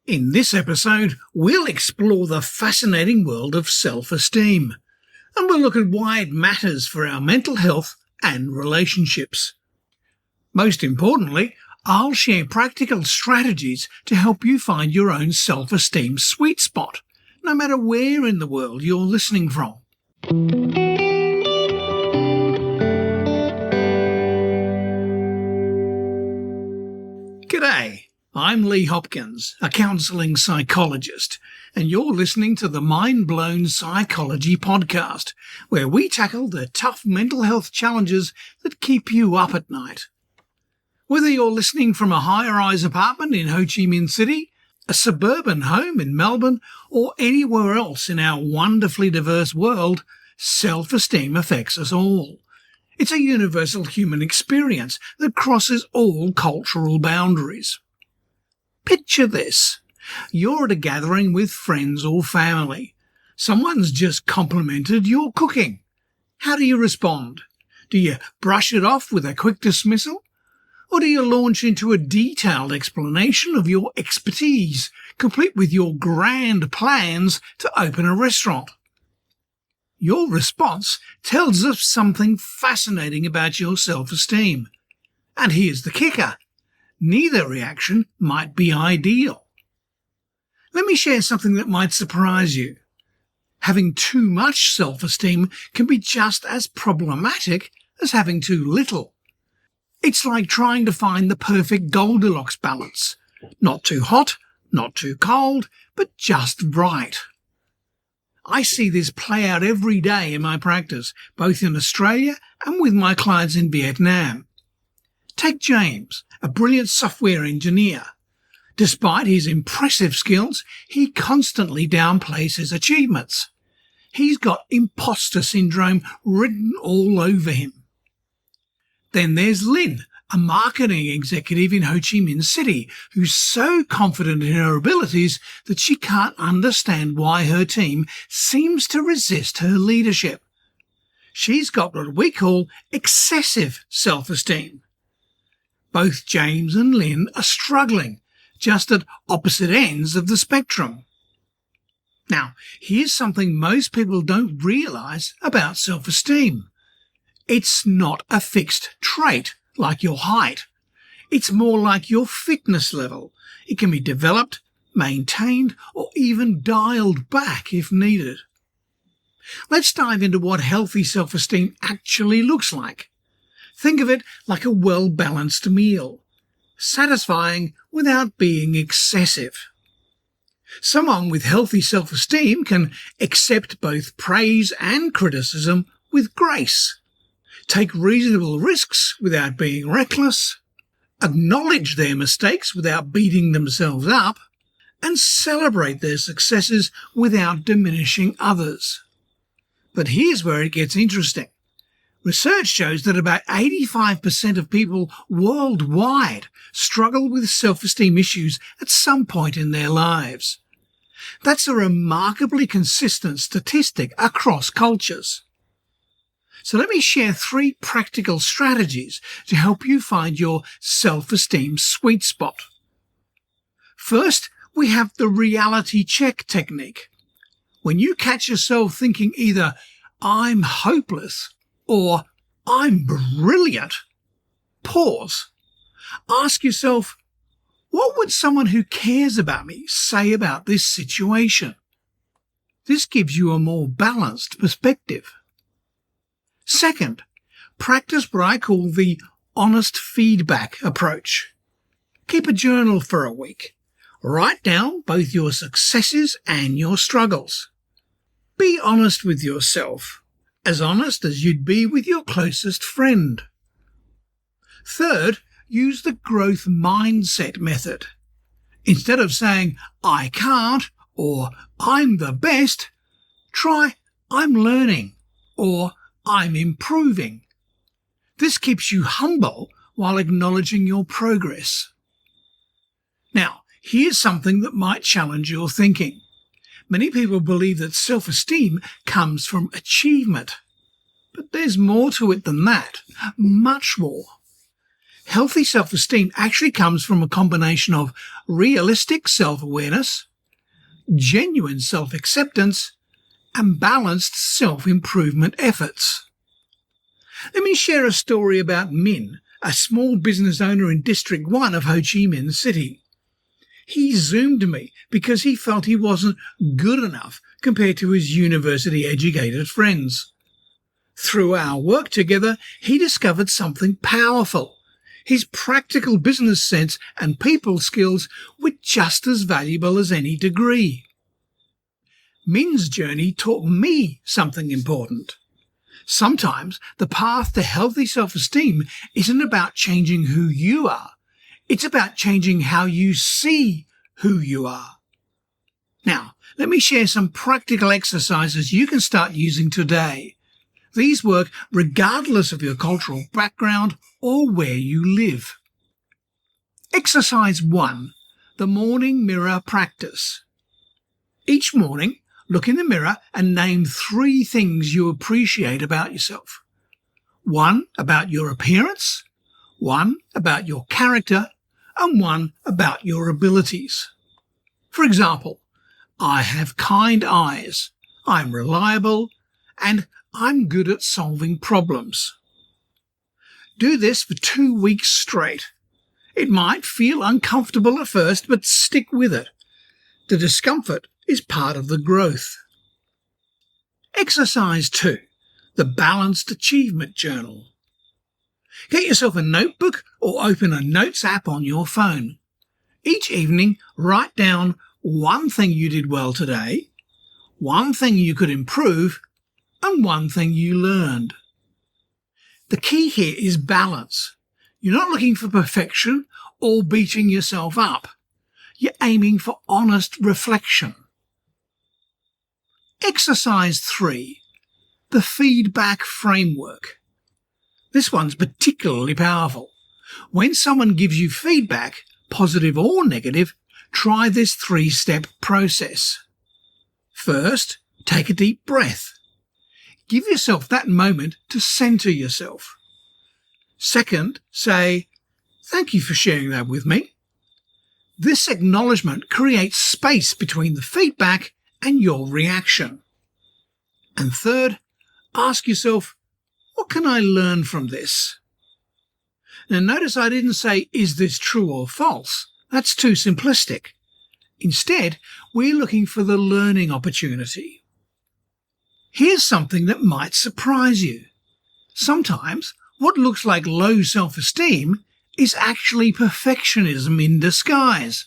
In this episode, we'll explore the fascinating world of self-esteem, and we'll look at why it matters for our mental health and relationships. Most importantly, I'll share practical strategies to help you find your own self-esteem sweet spot, no matter where in the world you're listening from. G'day. I'm Lee Hopkins, a counselling psychologist, and you're listening to the Mind Blown Psychology podcast, where we tackle the tough mental health challenges that keep you up at night. Whether you're listening from a high-rise apartment in Ho Chi Minh City, a suburban home in Melbourne, or anywhere else in our wonderfully diverse world, self-esteem affects us all. It's a universal human experience that crosses all cultural boundaries. Picture this. You're at a gathering with friends or family. Someone's just complimented your cooking. How do you respond? Do you brush it off with a quick dismissal? Or do you launch into a detailed explanation of your expertise, complete with your grand plans to open a restaurant? Your response tells us something fascinating about your self-esteem. And here's the kicker. Neither reaction might be ideal. Let me share something that might surprise you. Having too much self-esteem can be just as problematic as having too little. It's like trying to find the perfect Goldilocks balance. Not too hot, not too cold, but just right. I see this play out every day in my practice, both in Australia and with my clients in Vietnam. Take James, a brilliant software engineer. Despite his impressive skills, he constantly downplays his achievements. He's got imposter syndrome written all over him. Then there's Lynn, a marketing executive in Ho Chi Minh City, who's so confident in her abilities that she can't understand why her team seems to resist her leadership. She's got what we call excessive self-esteem. Both James and Lynn are struggling, just at opposite ends of the spectrum. Now, here's something most people don't realise about self-esteem. It's not a fixed trait like your height. It's more like your fitness level. It can be developed, maintained, or even dialed back if needed. Let's dive into what healthy self-esteem actually looks like. Think of it like a well-balanced meal, satisfying without being excessive. Someone with healthy self-esteem can accept both praise and criticism with grace, take reasonable risks without being reckless, acknowledge their mistakes without beating themselves up, and celebrate their successes without diminishing others. But here's where it gets interesting. Research shows that about 85% of people worldwide struggle with self-esteem issues at some point in their lives. That's a remarkably consistent statistic across cultures. So let me share 3 practical strategies to help you find your self-esteem sweet spot. First, we have the reality check technique. When you catch yourself thinking either, "I'm hopeless," or "I'm brilliant," pause. Ask yourself, what would someone who cares about me say about this situation? This gives you a more balanced perspective. Second, practice what I call the honest feedback approach. Keep a journal for a week. Write down both your successes and your struggles. Be honest with yourself. As honest as you'd be with your closest friend. Third, use the growth mindset method. Instead of saying, "I can't," or "I'm the best," try, "I'm learning," or "I'm improving." This keeps you humble while acknowledging your progress. Now, here's something that might challenge your thinking. Many people believe that self-esteem comes from achievement. But there's more to it than that, much more. Healthy self-esteem actually comes from a combination of realistic self-awareness, genuine self-acceptance, and balanced self-improvement efforts. Let me share a story about Min, a small business owner in District 1 of Ho Chi Minh City. He Zoomed me because he felt he wasn't good enough compared to his university-educated friends. Through our work together, he discovered something powerful. His practical business sense and people skills were just as valuable as any degree. Min's journey taught me something important. Sometimes the path to healthy self-esteem isn't about changing who you are. It's about changing how you see who you are. Now, let me share some practical exercises you can start using today. These work regardless of your cultural background or where you live. Exercise 1. The Morning Mirror Practice. Each morning, look in the mirror and name 3 things you appreciate about yourself. 1 about your appearance, 1 about your character, and 1 about your abilities. For example, I have kind eyes, I'm reliable, and I'm good at solving problems. Do this for 2 weeks straight. It might feel uncomfortable at first, but stick with it. The discomfort is part of the growth. Exercise 2. The Balanced Achievement Journal. Get yourself a notebook or open a notes app on your phone. Each evening, write down 1 thing you did well today, 1 thing you could improve, and 1 thing you learned. The key here is balance. You're not looking for perfection or beating yourself up. You're aiming for honest reflection. Exercise 3. The Feedback Framework. This one's particularly powerful. When someone gives you feedback, positive or negative, try this 3-step process. First, take a deep breath. Give yourself that moment to centre yourself. Second, say, "Thank you for sharing that with me." This acknowledgement creates space between the feedback and your reaction. And third, ask yourself, what can I learn from this? Now notice I didn't say, is this true or false? That's too simplistic. Instead, we're looking for the learning opportunity. Here's something that might surprise you. Sometimes what looks like low self-esteem is actually perfectionism in disguise,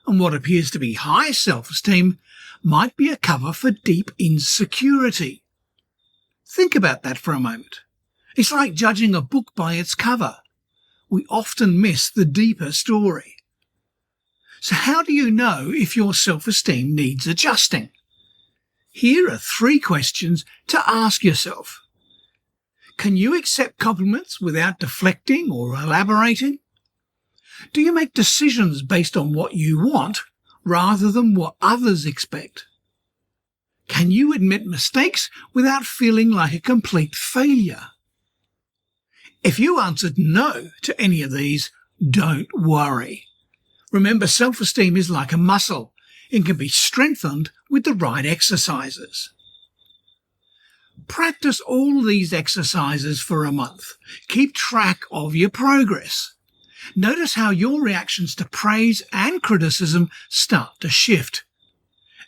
and what appears to be high self-esteem might be a cover for deep insecurity. Think about that for a moment. It's like judging a book by its cover. We often miss the deeper story. So how do you know if your self-esteem needs adjusting? Here are 3 questions to ask yourself. Can you accept compliments without deflecting or elaborating? Do you make decisions based on what you want rather than what others expect? Can you admit mistakes without feeling like a complete failure? If you answered no to any of these, don't worry. Remember, self-esteem is like a muscle. It can be strengthened with the right exercises. Practice all these exercises for a month. Keep track of your progress. Notice how your reactions to praise and criticism start to shift.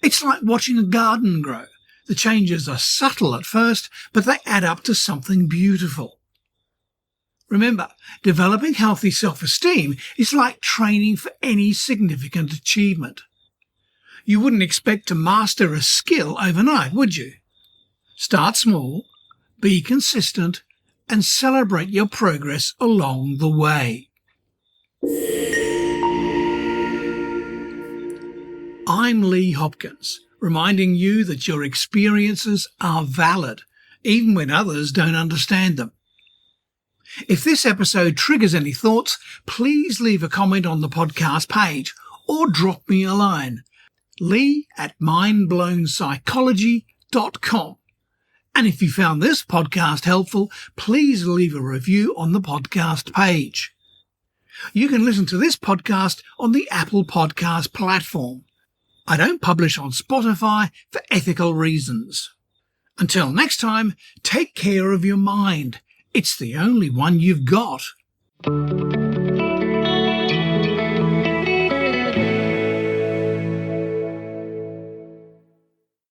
It's like watching a garden grow. The changes are subtle at first, but they add up to something beautiful. Remember, developing healthy self-esteem is like training for any significant achievement. You wouldn't expect to master a skill overnight, would you? Start small, be consistent, and celebrate your progress along the way. I'm Lee Hopkins, reminding you that your experiences are valid, even when others don't understand them. If this episode triggers any thoughts, please leave a comment on the podcast page or drop me a line. lee@mindblownpsychology.com. And if you found this podcast helpful, please leave a review on the podcast page. You can listen to this podcast on the Apple Podcast platform. I don't publish on Spotify for ethical reasons. Until next time, take care of your mind. It's the only one you've got.